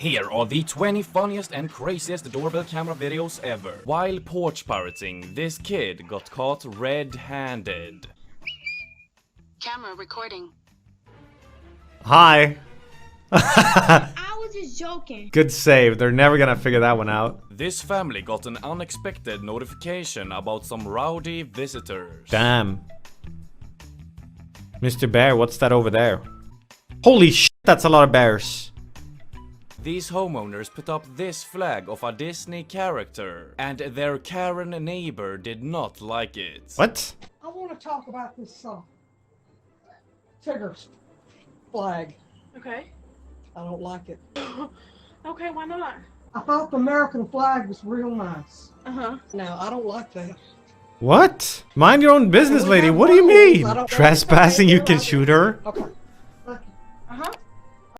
Here are the 20 funniest and craziest doorbell camera videos ever. While porch pirating, this kid got caught red-handed. Camera recording. Hi. I was just joking. Good save. They're never gonna figure that one out. This family got an unexpected notification about some rowdy visitors. Damn. Mr. Bear, what's that over there? Holy shit, that's a lot of bears. These homeowners put up this flag of a Disney character, and their Karen neighbor did not like it. What? I want to talk about this Tigger's flag. Okay. I don't like it. Okay, why not? I thought the American flag was real nice. Uh-huh. Now, I don't like that. What? Mind your own business, We lady. have What do you rules. mean? I don't want Trespassing, to you say can that. shoot her? Okay.